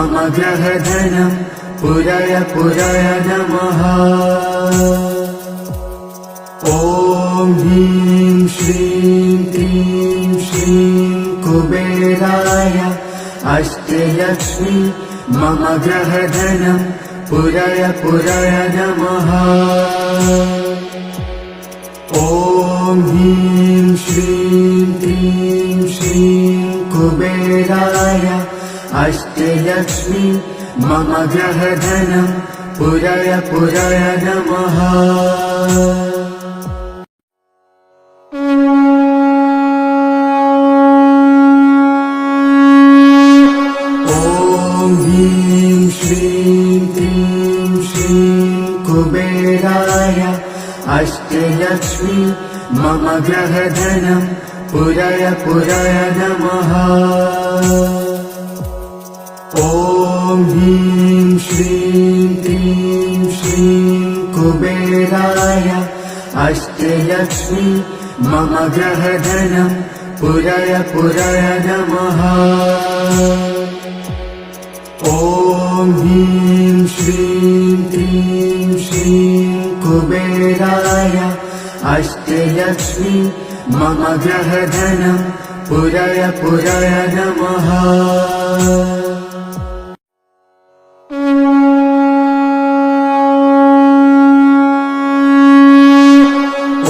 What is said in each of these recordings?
मम ग्रहधनं पुरय पुरय नमः। ॐ ह्रीं श्रीं क्लीं श्रीं कुबेराय अष्टलक्ष्मी मम ग्रहधनं पुरय पुरय नमः। ॐ ह्रीं श्रीं क्लीं श्रीं कुबेराय अष्टलक्ष्मी मम ग्रहधनं पुरय पुरय नमः। ॐ ह्रीं श्रीं क्लीं श्रीं कुबेराय अष्टलक्ष्मी मम ग्रहधनं पुरय पुरय नमः। ॐ ह्रीं श्रीं क्लीं श्रीं कुबेराय अष्टलक्ष्मी मम ग्रहधनं पुरय पुरय नमः। ॐ ह्रीं श्रीं क्लीं श्रीं कुबेराय अष्टलक्ष्मी मम ग्रहधनं पुरय पुरय नमः।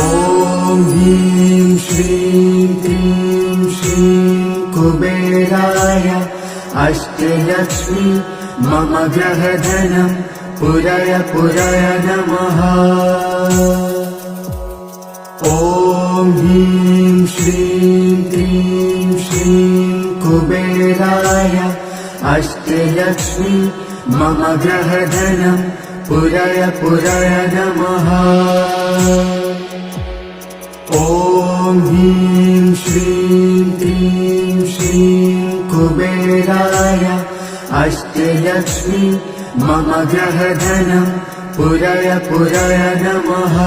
ॐ ह्रीं श्रीं क्लीं श्रीं कुबेराय अष्टलक्ष्मी मम ग्रहधनं पुरय पुरय नमः। ॐ ह्रीं श्रीं क्लीं श्रीं कुबेराय अष्टलक्ष्मी मम ग्रहधनं पुरय पुरय नमः। ॐ ह्रीं श्रीं क्लीं श्रीं कुबेराय अष्टलक्ष्मी मम ग्रहधनं पुरय पुरय नमः।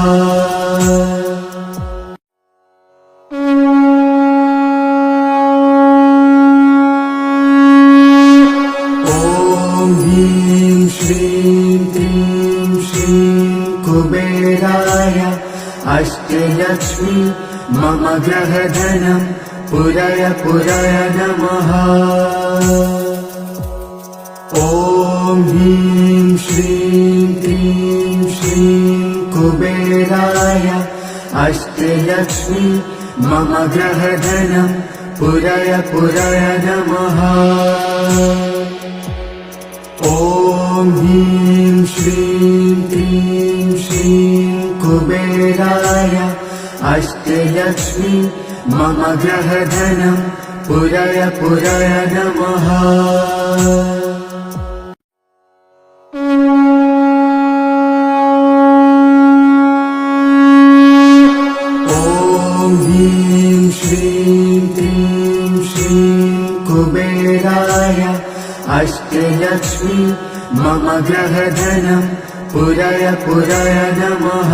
ॐ ह्रीं श्रीं क्लीं श्रीं कुबेराय अष्टलक्ष्मी मम ग्रहधनं पुरय पुरय नमः। ॐ ह्रीं श्रीं क्लीं श्रीं कुबेराय अष्टलक्ष्मी मम ग्रहधनं पुरय पुरय नमः। ॐ ह्रीं श्रीं क्लीं श्रीं कुबेराय अष्टलक्ष्मी मम ग्रहधनं पुरय पुरय नमः। ॐ ह्रीं श्रीं क्लीं श्रीं कुबेराय अष्टलक्ष्मी मम ग्रहधनं पुरय पुरय नमः।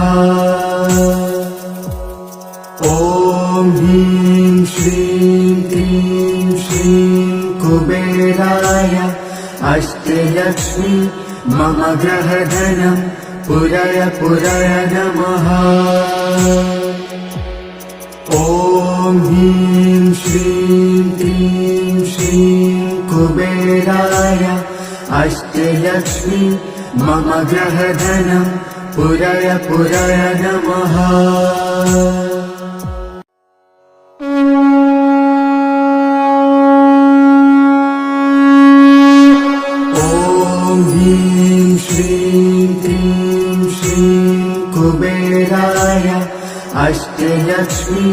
ॐ ह्रीं श्रीं क्लीं श्रीं कुबेराय अष्टलक्ष्मी मम ग्रहधनं पुरय पुरय नमः। ॐ ह्रीं श्रीं क्लीं श्रीं कुबेराय अष्टलक्ष्मी मम ग्रहधनं पुरय पुरय नमः। ॐ ह्रीं श्रीं क्लीं श्रीं कुबेराय अष्टलक्ष्मी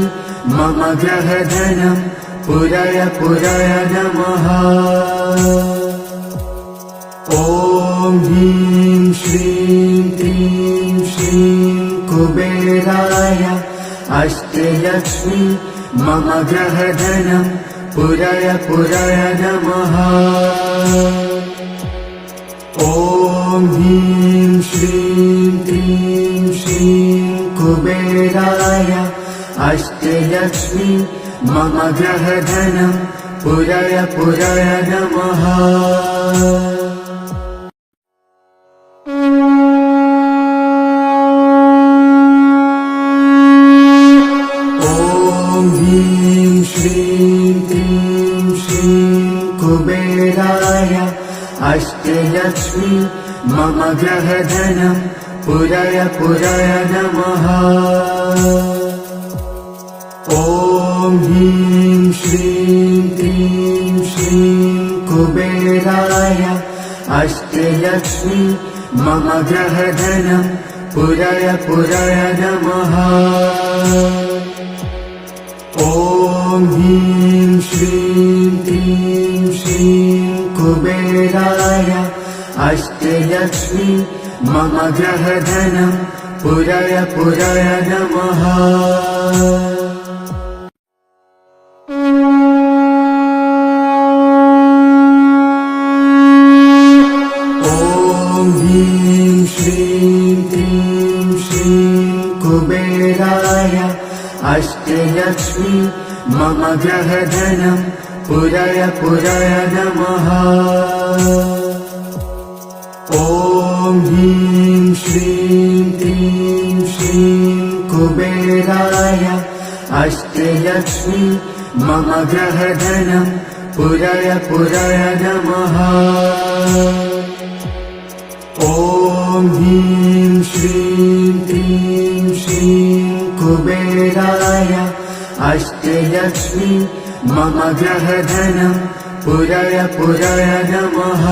मम ग्रहधनं पुरय पुरय नमः। ॐ ह्रीं श्रीं क्लीं श्रीं कुबेराय अष्टलक्ष्मी मम ग्रहधनं पुरय पुरय नमः। ॐ ह्रीं श्रीं क्लीं श्रीं कुबेराय अष्टलक्ष्मी मम ग्रहधनं पुरय पुरय नमः। अष्टलक्ष्मी मम ग्रहधनं पुरय पुरय नमः। ॐ ह्रीं श्रीं क्लीं श्रीं कुबेराय अष्टलक्ष्मी मम ग्रहधनं पुरय पुरय नमः। ॐ ह्रीं श्रीं क्लीं श्रीं कुबेराय अष्टलक्ष्मी मम ग्रहधनं पुरय पुरय नमः। ॐ ह्रीं श्रीं क्लीं श्रीं कुबेराय अष्टलक्ष्मी मम ग्रहधनं पुरय पुरय नमः। ॐ ह्रीं श्रीं क्लीं श्रीं कुबेराय अष्टलक्ष्मी मम ग्रहधनं पुरय पुरय नमः। ॐ ह्रीं श्रीं क्लीं श्रीं कुबेराय अष्टलक्ष्मी मम ग्रहधनं पुरय पुरय नमः।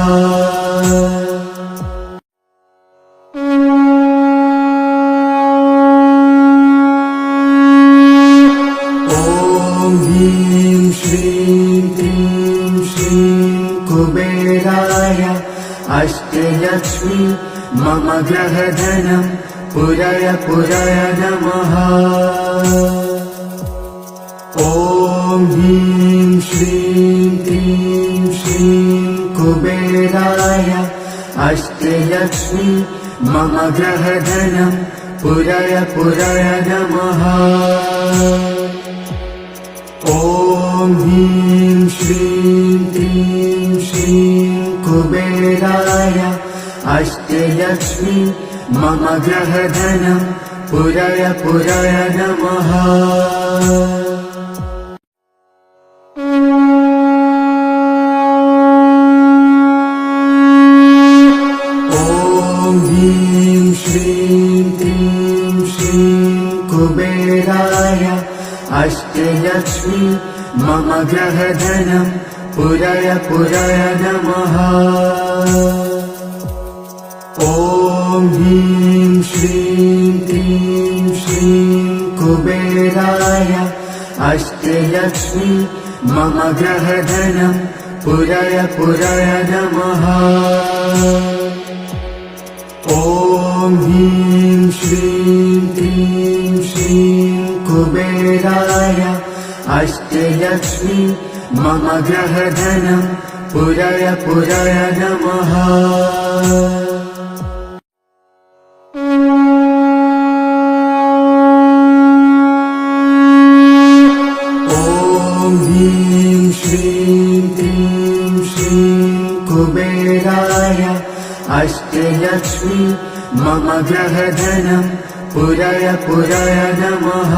ॐ ह्रीं श्रीं क्लीं श्रीं कुबेराय अष्टलक्ष्मी मम ग्रहधनं पुरय पुरय नमः। ॐ ह्रीं श्रीं क्लीं श्रीं कुबेराय अष्टलक्ष्मी मम ग्रहधनं पुरय पुरय नमः। ॐ ह्रीं श्रीं क्लीं श्रीं कुबेराय अष्टलक्ष्मी मम ग्रहधनं पुरय पुरय नमः। ॐ ह्रीं श्रीं क्लीं श्रीं कुबेराय अष्टलक्ष्मी मम ग्रहधनं पुरय पुरय नमः। ॐ ह्रीं श्रीं क्लीं श्रीं कुबेराय अष्टलक्ष्मी मम ग्रहधनं पुरय पुरय नमः। ॐ ह्रीं श्रीं क्लीं श्रीं कुबेराय अष्टलक्ष्मी मम ग्रहधनं पुरय पुरय नमः। ॐ ह्रीं श्रीं क्लीं श्रीं कुबेराय अष्टलक्ष्मी मम ग्रहधनं पुरय पुरय नमः।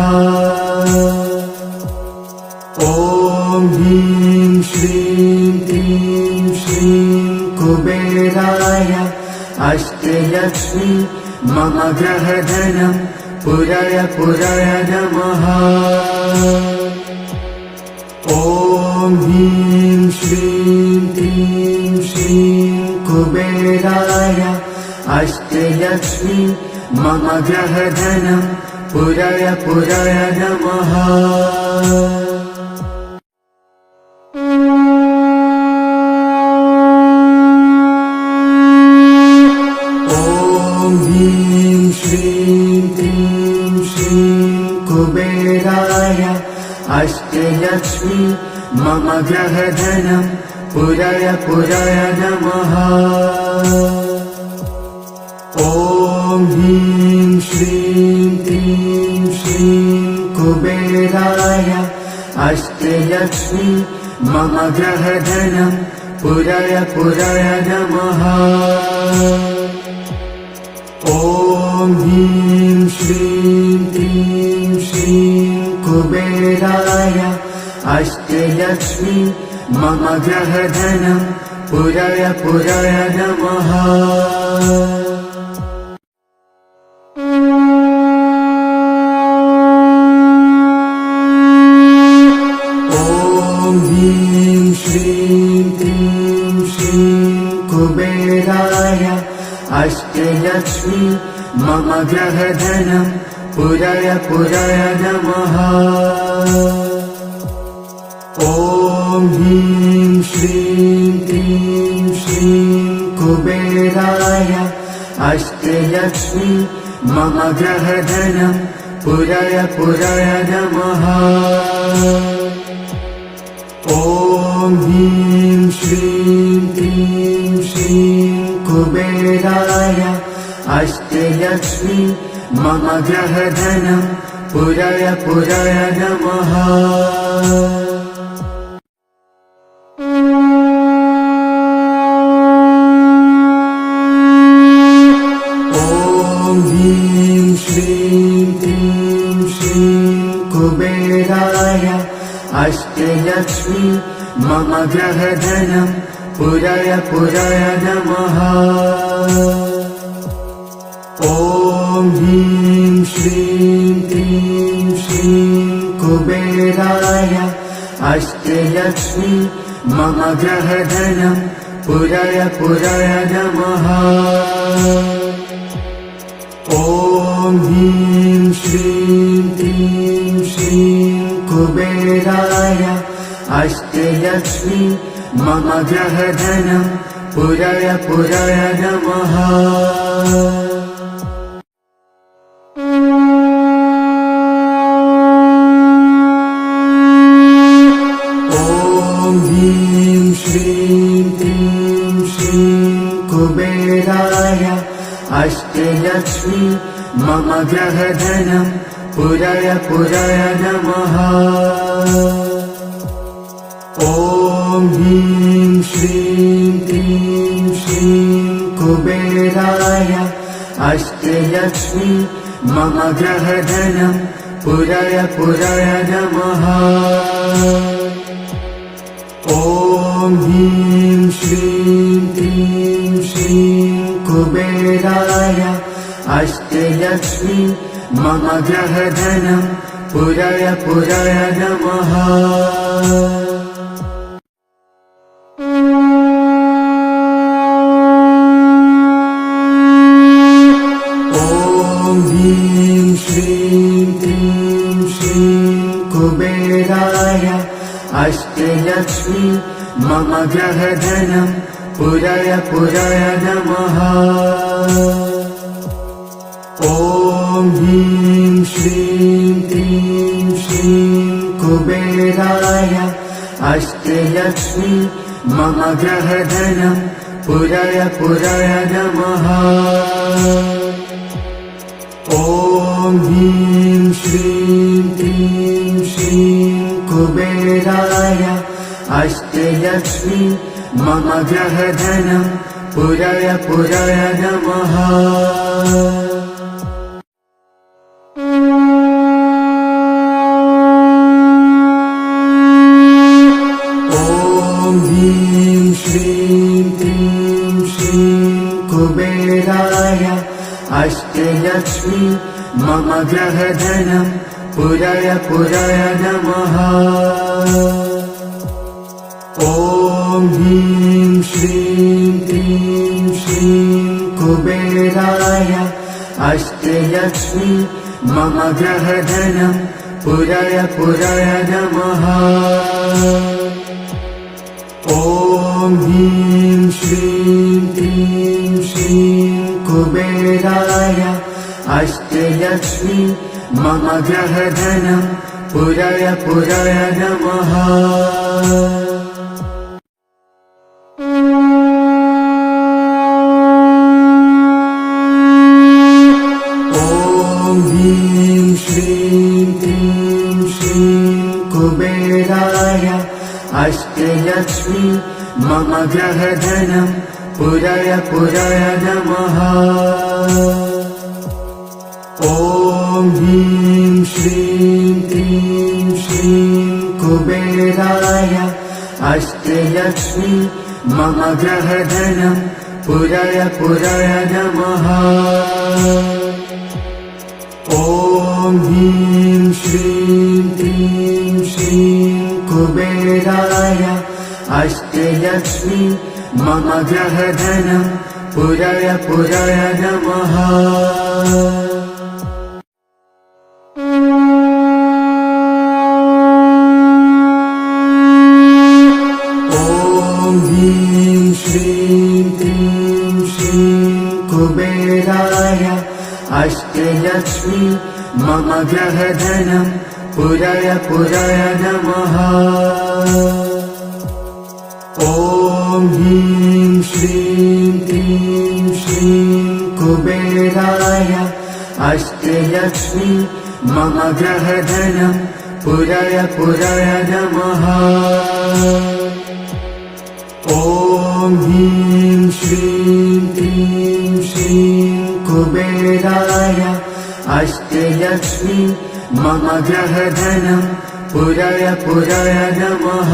ॐ ह्रीं श्रीं क्लीं श्रीं कुबेराय अष्टलक्ष्मी मम ग्रहधनं पुरय पुरय नमः। ॐ ह्रीं श्रीं क्लीं श्रीं कुबेराय अष्टलक्ष्मी मम ग्रहधनं पुरय पुरय नमः। ॐ ह्रीं श्रीं क्लीं श्रीं कुबेराय अष्टलक्ष्मी मम ग्रहधनं पुरय पुरय नमः। ॐ ह्रीं श्रीं क्लीं श्रीं कुबेराय अष्टलक्ष्मी मम ग्रहधनं पुरय पुरय नमः। ॐ ह्रीं श्रीं क्लीं श्रीं कुबेराय अष्टलक्ष्मी मम ग्रहधनं पुरय पुरय नमः। ॐ ह्रीं श्रीं क्लीं श्रीं कुबेराय अष्टलक्ष्मी मम ग्रहधनं पुरय पुरय नमः। ॐ ह्रीं श्रीं क्लीं श्रीं कुबेराय अष्टलक्ष्मी मम ग्रहधनं पुरय पुरय नमः। ॐ ह्रीं श्रीं क्लीं श्रीं कुबेराय अष्टलक्ष्मी मम ग्रहधनं पुरय पुरय नमः। ॐ ह्रीं श्रीं क्लीं श्रीं कुबेराय अष्टलक्ष्मी मम ग्रहधनं पुरय पुरय नमः। ॐ ह्रीं श्रीं क्लीं श्रीं कुबेराय अष्टलक्ष्मी मम ग्रहधनं पुरय पुरय नमः। ॐ ह्रीं श्रीं क्लीं श्रीं कुबेराय अष्टलक्ष्मी मम ग्रहधनं पुरय पुरय नमः। ॐ ह्रीं श्रीं क्लीं श्रीं कुबेराय अष्टलक्ष्मी मम ग्रहधनं पुरय पुरय नमः। ॐ ह्रीं श्रीं क्लीं श्रीं कुबेराय अष्टलक्ष्मी मम ग्रहधनं पुरय पुरय नमः। ॐ ह्रीं श्रीं क्लीं श्रीं कुबेराय अष्टलक्ष्मी मम ग्रहधनं पुरय पुरय नमः। ॐ ह्रीं श्रीं क्लीं श्रीं कुबेराय अष्टलक्ष्मी मम ग्रहधनं पुरय पुरय नमः। ॐ ह्रीं श्रीं क्लीं श्रीं कुबेराय अष्टलक्ष्मी मम ग्रहधनं पुरय पुरय नमः। ॐ ह्रीं श्रीं क्लीं श्रीं कुबेराय अष्टलक्ष्मी मम ग्रहधनं पुरय पुरय नमः। ॐ ह्रीं श्रीं क्लीं श्रीं कुबेराय अष्टलक्ष्मी मम ग्रहधनं पुरय पुरय नमः। ॐ ह्रीं श्रीं क्लीं श्रीं कुबेराय अष्टलक्ष्मी मम ग्रहधनं पुरय पुरय नमः। ॐ ह्रीं श्रीं क्लीं श्रीं कुबेराय अष्टलक्ष्मी मम ग्रहधनं पुरय पुरय नमः। ॐ ह्रीं श्रीं क्लीं श्रीं कुबेराय अष्टलक्ष्मी मम ग्रहधनं पुरय पुरय नमः। ॐ ह्रीं श्रीं क्लीं श्रीं कुबेराय अष्टलक्ष्मी मम ग्रहधनं पुरय पुरय नमः। ॐ ह्रीं श्रीं क्लीं श्रीं कुबेराय अष्टलक्ष्मी मम ग्रहधनं पुरय पुरय नमः। ॐ ह्रीं श्रीं क्लीं श्रीं कुबेराय अष्टलक्ष्मी मम ग्रहधनं पुरय पुरय नमः। ॐ ह्रीं श्रीं क्लीं श्रीं कुबेराय अष्टलक्ष्मी मम ग्रहधनं पुरय पुरय नमः। ॐ ह्रीं श्रीं क्लीं श्रीं कुबेराय अष्टलक्ष्मी मम ग्रहधनं पुरय पुरय नमः।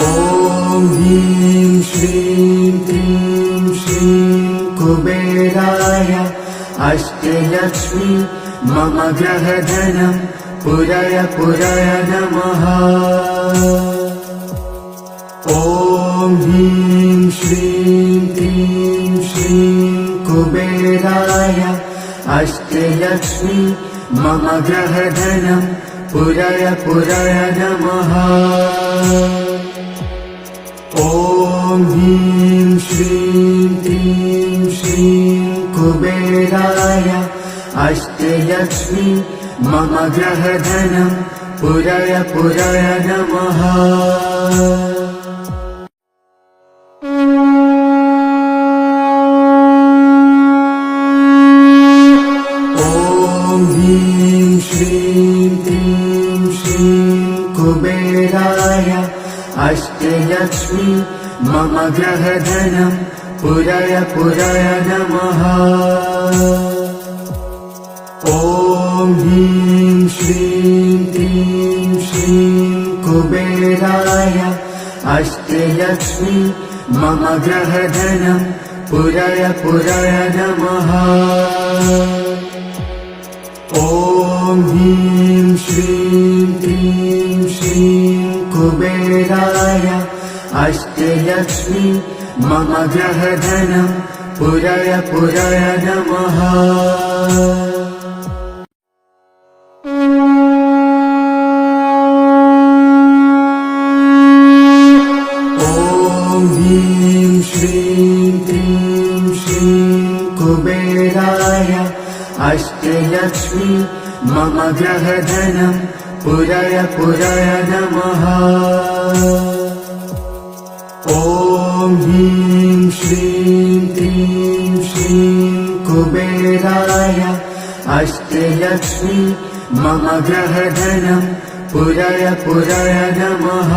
ॐ ह्रीं श्रीं क्लीं श्रीं कुबेराय अष्टलक्ष्मी मम ग्रहधनं पुरय पुरय नमः। ॐ ह्रीं श्रीं क्लीं श्रीं कुबेराय अष्टलक्ष्मी मम ग्रहधनं पुरय पुरय नमः। ॐ ह्रीं श्रीं क्लीं श्रीं कुबेराय अष्टलक्ष्मी मम ग्रहधनं पुरय पुरय नमः। ॐ ह्रीं श्रीं क्लीं श्रीं कुबेराय अष्टलक्ष्मी मम ग्रहधनं पुरय पुरय नमः। ॐ ह्रीं श्रीं क्लीं श्रीं कुबेराय अष्टलक्ष्मी मम ग्रहधनं पुरय पुरय नमः। ॐ ह्रीं श्रीं क्लीं श्रीं कुबेराय अष्टलक्ष्मी मम ग्रहधनं पुरय पुरय नमः। ॐ ह्रीं श्रीं क्लीं श्रीं कुबेराय अष्टलक्ष्मी मम ग्रहधनं पुरय पुरय नमः। ॐ ह्रीं श्रीं क्लीं श्रीं कुबेराय अष्टलक्ष्मी मम ग्रहधनं पुरय पुरय नमः।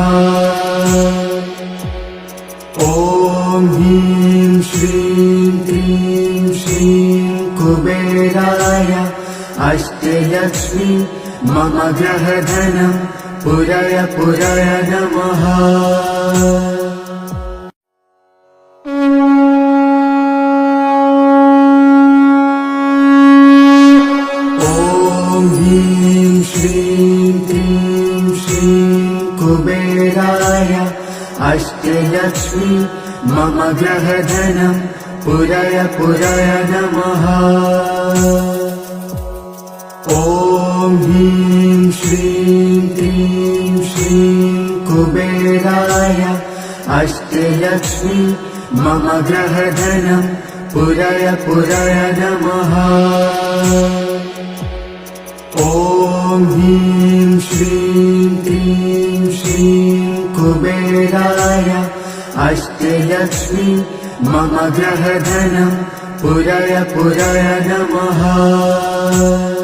ॐ ह्रीं श्रीं क्लीं श्रीं कुबेराय अष्टलक्ष्मी मम ग्रहधनं पुरय पुरय नमः। ॐ ह्रीं श्रीं क्लीं श्रीं कुबेराय अष्टलक्ष्मी मम ग्रहधनं पुरय पुरय नमः। ॐ ह्रीं श्रीं क्लीं श्रीं कुबेराय अष्टलक्ष्मी मम ग्रहधनं पुरय पुरय नमः। ॐ ह्रीं श्रीं क्लीं श्रीं कुबेराय अष्टलक्ष्मी मम ग्रहधनं पुरय पुरय नमः।